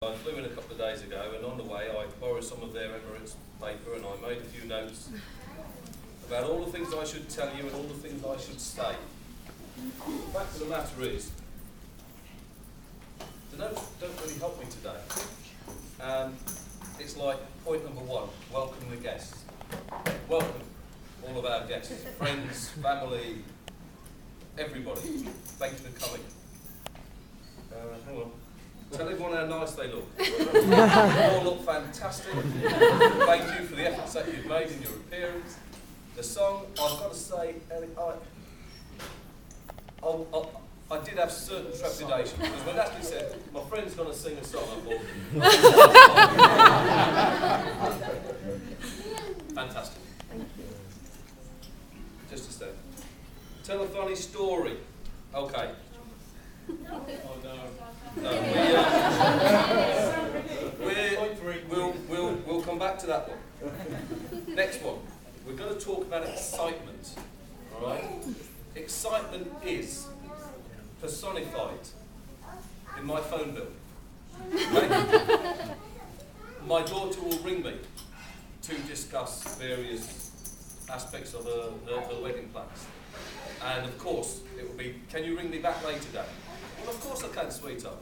I flew in a couple of days ago, and on the way I borrowed some of their Emirates paper and I made a few notes about all the things I should tell you and all the things I should say. The fact of the matter is, the notes don't really help me today. It's like point number one, welcome the guests. Welcome all of our guests, friends, family, everybody. Thank you for coming. Hang on. Tell everyone how nice they look. You all look fantastic. Thank you for the efforts that you've made in your appearance. The song, I've got to say, I did have certain trepidation because when Natalie said, my friend's going to sing a song, I thought, fantastic. Just a step. Tell a funny story. Okay. Oh no. We'll come back to that one. Next one. We're going to talk about excitement. Alright? Excitement is personified in my phone bill. Okay? My daughter will ring me to discuss various aspects of her wedding plans. And of course, it will be, can you ring me back later, Dad? Well, of course I can, sweetheart.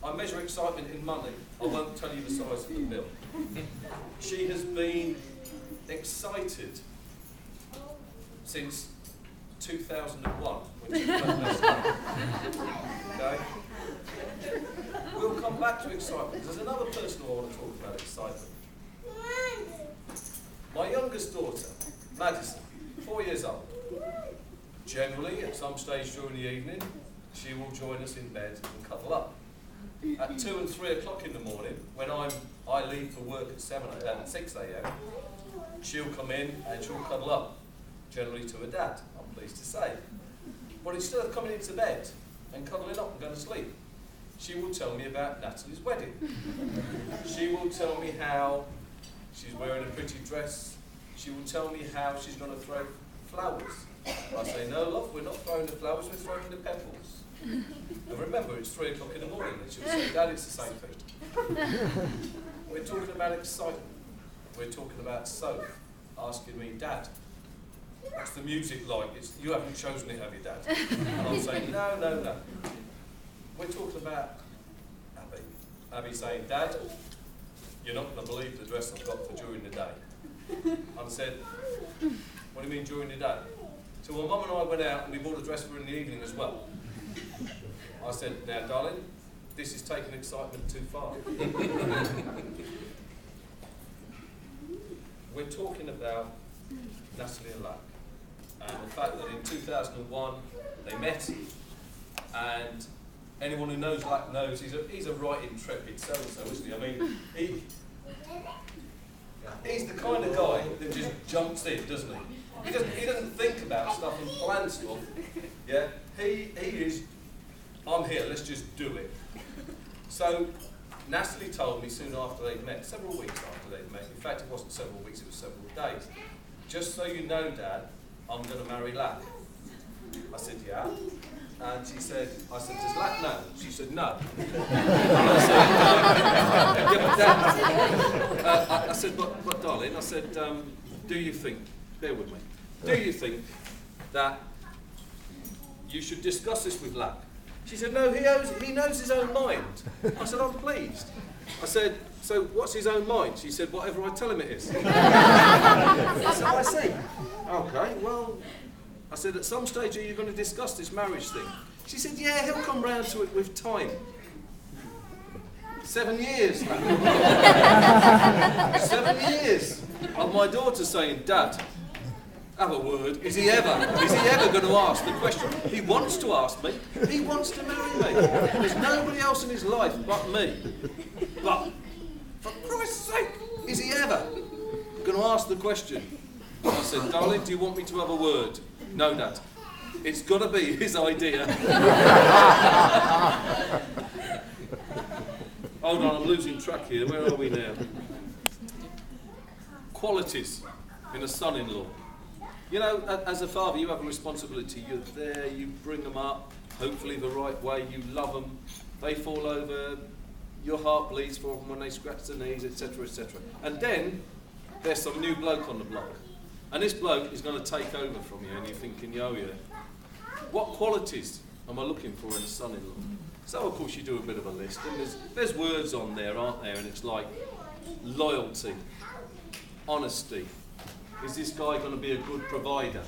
I measure excitement in money. I won't tell you the size of the bill. She has been excited since 2001, which is the best time. Okay? We'll come back to excitement. There's another person who I want to talk about excitement. My youngest daughter, Madison, 4 years old. Generally, at some stage during the evening, she will join us in bed and cuddle up. At 2 and 3 o'clock in the morning, when I leave for work at 6 a.m, she'll come in and she'll cuddle up, generally to her dad, I'm pleased to say. But instead of coming into bed and cuddling up and going to sleep, she will tell me about Natalie's wedding. She will tell me how she's wearing a pretty dress. She will tell me how she's going to throw flowers. I say, no, love, we're not throwing the flowers, we're throwing the petals. And remember, it's 3 o'clock in the morning, and she'll say, Dad, it's the same thing. We're talking about excitement. We're talking about Soph asking me, Dad, what's the music like? You haven't chosen it, have you, Dad? And I'm saying, no. We're talking about Abby. Abby saying, Dad, you're not going to believe the dress I've got for during the day. I said, what do you mean during the day? So my mum and I went out and we bought a dress for her in the evening as well. I said, now darling, this is taking excitement too far. We're talking about Natalie and Lak, and the fact that in 2001 they met, and anyone who knows Lak knows he's a right intrepid so-and-so, isn't he? I mean, he's the kind of guy that just jumps in, doesn't he? He doesn't think about stuff and plan stuff. Yeah, he is, I'm here, let's just do it. So, Natalie told me soon after they'd met, several weeks after they'd met, in fact it wasn't several weeks, it was several days. Just so you know, Dad, I'm going to marry Lak. I said, yeah. And I said, does Lak know? She said, no. I said, yeah, but Dad, I said, but darling, I said, do you think, bear with me, do you think that you should discuss this with Lak? She said, no, he knows his own mind. I said, I'm pleased. I said, so what's his own mind? She said, whatever I tell him it is. I said, I see. Okay, well, I said, at some stage are you going to discuss this marriage thing? She said, yeah, he'll come round to it with time. 7 years. 7 years of my daughter saying, Dad, have a word. Is he ever going to ask the question? He wants to ask me. He wants to marry me. There's nobody else in his life but me. But, for Christ's sake, is he ever going to ask the question? I said, darling, do you want me to have a word? No, Dad. It's got to be his idea. Hold on, I'm losing track here. Where are we now? Qualities in a son-in-law. You know, as a father, you have a responsibility. You're there, you bring them up, hopefully the right way, you love them. they fall over, your heart bleeds for them when they scratch their knees, etc., etc. And then there's some new bloke on the block. And this bloke is going to take over from you, and you're thinking, yo, yeah, what qualities am I looking for in a son-in-law? So, of course, you do a bit of a list, and there's words on there, aren't there? And it's like loyalty, honesty. Is this guy going to be a good provider?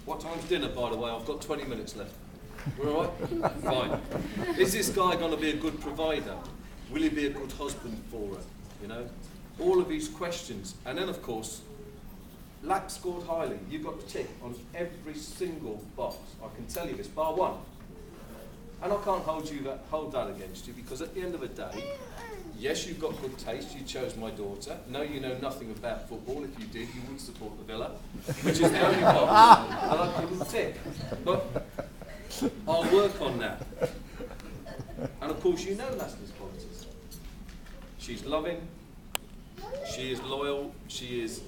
What time's dinner, by the way? I've got 20 minutes left. We're all right? Fine. Is this guy going to be a good provider? Will he be a good husband for her? You know? All of these questions. And then, of course, Lak scored highly. You've got to tick on every single box. I can tell you this, bar one. And I can't hold that against you, because at the end of the day, yes, you've got good taste. You chose my daughter. No, you know nothing about football. If you did, you would support the Villa, which is the only box. And I couldn't tick. But I'll work on that. And of course, you know Natalie's qualities. She's loving. She is loyal. She is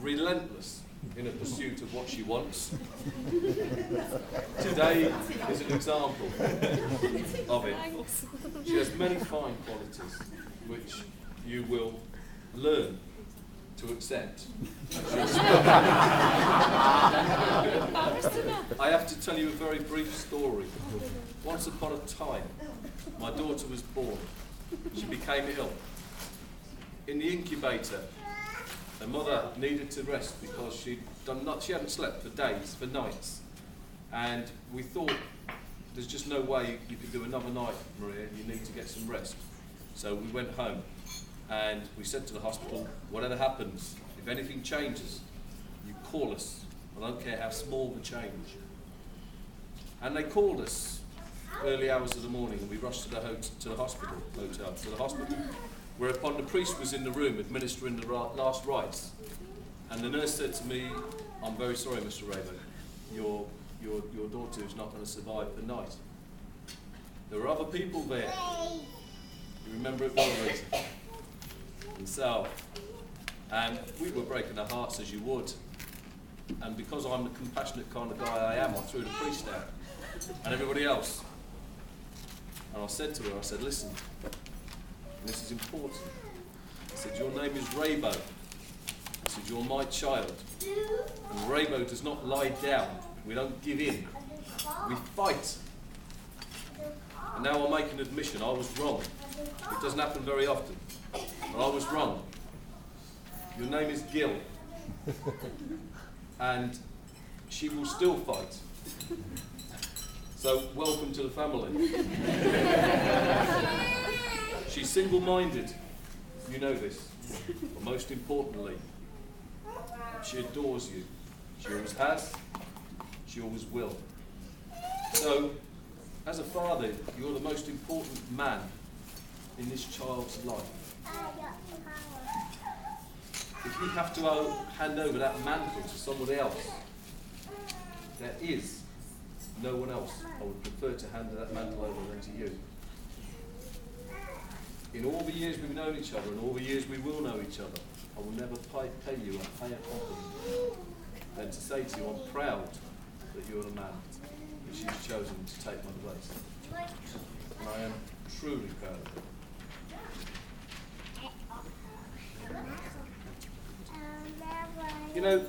relentless in a pursuit of what she wants. Today is an example of it. She has many fine qualities which you will learn to accept. I have to tell you a very brief story. Once upon a time, my daughter was born. She became ill. In the incubator, her mother needed to rest because she hadn't slept for days, for nights. And we thought, there's just no way you could do another night, Maria, you need to get some rest. So we went home and we said to the hospital, whatever happens, if anything changes, you call us. I don't care how small the change. And they called us early hours of the morning, and we rushed to the hospital, whereupon the priest was in the room administering the last rites. And the nurse said to me, I'm very sorry, Mr. Raven, your daughter is not going to survive the night. There were other people there. You remember it well, Rita? And so, and we were breaking our hearts as you would. And because I'm the compassionate kind of guy I am, I threw the priest out and everybody else. And I said to her, I said, listen, this is important. I said, your name is Raybo. I said, you're my child. And Raybo does not lie down. We don't give in. We fight. And now I'll make an admission. I was wrong. It doesn't happen very often. But I was wrong. Your name is Gill. And she will still fight. So, welcome to the family. She's single-minded. You know this. But most importantly, she adores you. She always has. She always will. So, as a father, you're the most important man in this child's life. If you have to hand over that mantle to somebody else, there is no one else I would prefer to hand that mantle over than to you. In all the years we've known each other, and all the years we will know each other, I will never pay you a higher compliment than to say to you, I'm proud that you're the man that she's chosen to take my place. And I am truly proud of it. You know,